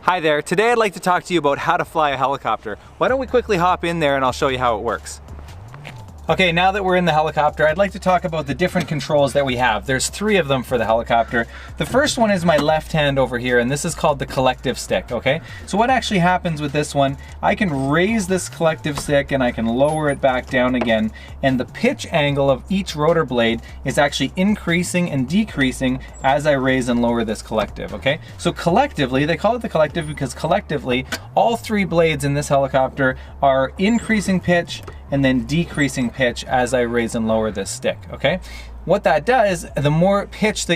Hi there, today I'd like to talk to you about how to fly a helicopter. Why don't we quickly hop in there and I'll show you how it works. Okay, now that we're in the helicopter, I'd like to talk about the different controls that we have. There's 3 of them for the helicopter. The first one is my left hand over here, and this is called the collective stick, okay? So what actually happens with this one, I can raise this collective stick and I can lower it back down again, and the pitch angle of each rotor blade is actually increasing and decreasing as I raise and lower this collective, okay? So collectively, they call it the collective because collectively, all 3 blades in this helicopter are increasing pitch and then decreasing pitch as I raise and lower this stick, okay? What that does, the more pitch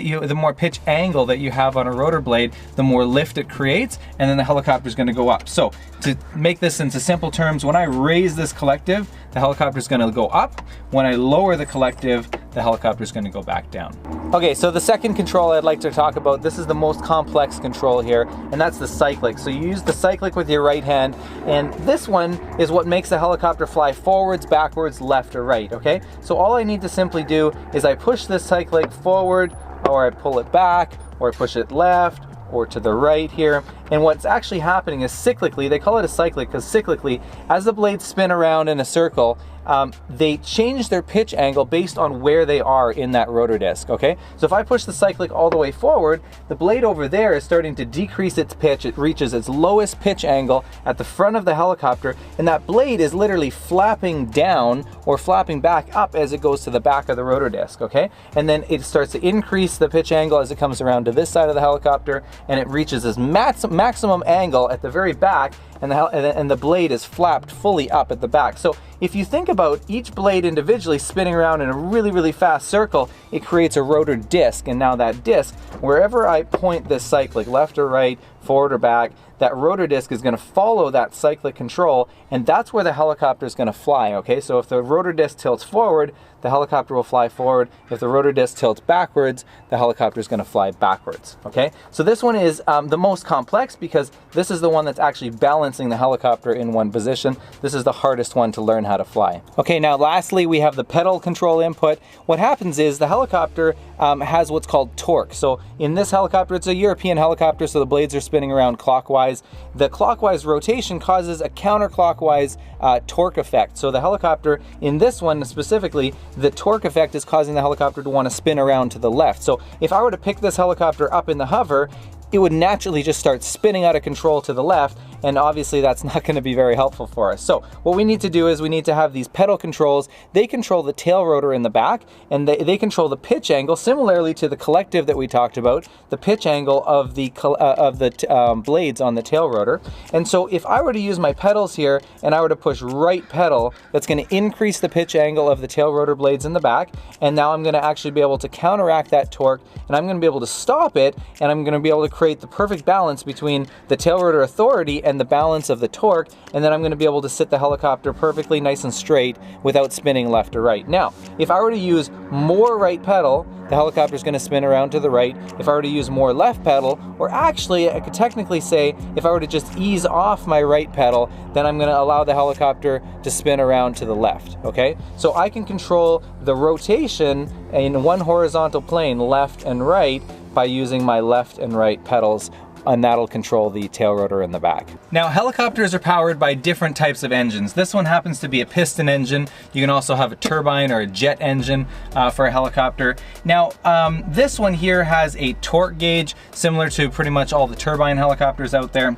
angle that you have on a rotor blade, the more lift it creates, and then the helicopter is gonna go up. So to make this into simple terms, when I raise this collective, the helicopter is gonna go up. When I lower the collective, the helicopter is gonna go back down. Okay, so the second control I'd like to talk about, this is the most complex control here, and that's the cyclic. So you use the cyclic with your right hand, and this one is what makes the helicopter fly forwards, backwards, left, or right, okay? So all I need to simply do is I push this cyclic forward, or I pull it back, or I push it left, or to the right here. And what's actually happening is cyclically, they call it a cyclic because cyclically, as the blades spin around in a circle, they change their pitch angle based on where they are in that rotor disc, okay? So if I push the cyclic all the way forward, the blade over there is starting to decrease its pitch. It reaches its lowest pitch angle at the front of the helicopter, and that blade is literally flapping down or flapping back up as it goes to the back of the rotor disc, okay? And then it starts to increase the pitch angle as it comes around to this side of the helicopter, and it reaches this maximum angle at the very back, and the blade is flapped fully up at the back. So if you think about each blade individually spinning around in a really fast circle, it creates a rotor disc, and now that disc, wherever I point this cyclic, left or right, forward or back, that rotor disc is going to follow that cyclic control, and that's where the helicopter is going to fly, okay? So if the rotor disc tilts forward, the helicopter will fly forward. If the rotor disc tilts backwards, the helicopter is going to fly backwards, okay? So this one is the most complex because this is the one that's actually balancing the helicopter in one position. This is the hardest one to learn how to fly. Okay, now lastly, we have the pedal control input. What happens is the helicopter has what's called torque. So in this helicopter, it's a European helicopter, so the blades are spinning around clockwise. The clockwise rotation causes a counterclockwise torque effect. So the helicopter, in this one specifically, the torque effect is causing the helicopter to want to spin around to the left. So if I were to pick this helicopter up in the hover, it would naturally just start spinning out of control to the left, and obviously that's not going to be very helpful for us. So what we need to do is we need to have these pedal controls. They control the tail rotor in the back, and they control the pitch angle, similarly to the collective that we talked about, the pitch angle of the blades on the tail rotor. And so if I were to use my pedals here, and I were to push right pedal, that's going to increase the pitch angle of the tail rotor blades in the back, and now I'm going to actually be able to counteract that torque, and I'm going to be able to stop it, and I'm going to be able to create the perfect balance between the tail rotor authority and the balance of the torque, and then I'm going to be able to sit the helicopter perfectly nice and straight without spinning left or right. Now, if I were to use more right pedal, the helicopter is going to spin around to the right. If I were to use more left pedal, or actually I could technically say if I were to just ease off my right pedal, then I'm going to allow the helicopter to spin around to the left, okay? So I can control the rotation in one horizontal plane, left and right, by using my left and right pedals, and that'll control the tail rotor in the back. Now, helicopters are powered by different types of engines. This one happens to be a piston engine. You can also have a turbine or a jet engine for a helicopter. Now, this one here has a torque gauge similar to pretty much all the turbine helicopters out there.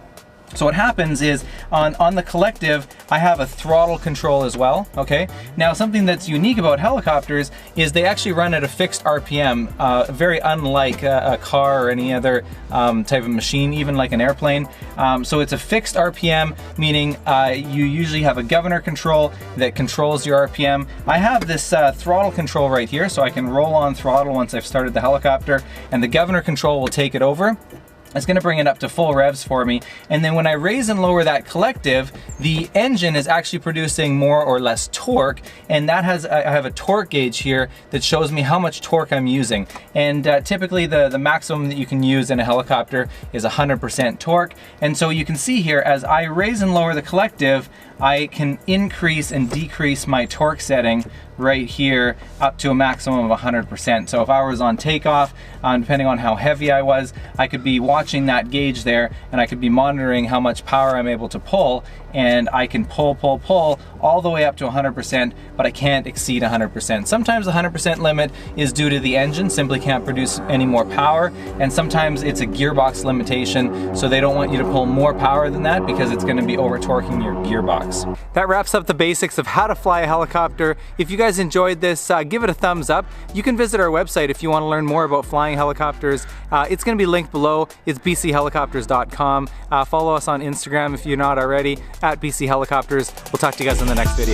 So what happens is on the collective, I have a throttle control as well, okay? Now something that's unique about helicopters is they actually run at a fixed RPM, very unlike a car or any other type of machine, even like an airplane. So it's a fixed RPM, meaning you usually have a governor control that controls your RPM. I have this throttle control right here, so I can roll on throttle once I've started the helicopter, and the governor control will take it over. It's going to bring it up to full revs for me, and then when I raise and lower that collective, the engine is actually producing more or less torque, and that has I have a torque gauge here that shows me how much torque I'm using. And typically the maximum that you can use in a helicopter is 100% torque, and so you can see here as I raise and lower the collective, I can increase and decrease my torque setting right here up to a maximum of 100%. So if I was on takeoff, depending on how heavy I was, I could be watching that gauge there and I could be monitoring how much power I'm able to pull, and I can pull all the way up to 100%, but I can't exceed 100%. Sometimes the 100% limit is due to the engine simply can't produce any more power, and sometimes it's a gearbox limitation, so they don't want you to pull more power than that because it's going to be over torquing your gearbox. That wraps up the basics of how to fly a helicopter. If you guys enjoyed this, give it a thumbs up. You can visit our website if you want to learn more about flying helicopters. It's going to be linked below. It's bchelicopters.com. Follow us on Instagram if you're not already, at BC Helicopters. We'll talk to you guys in the next video.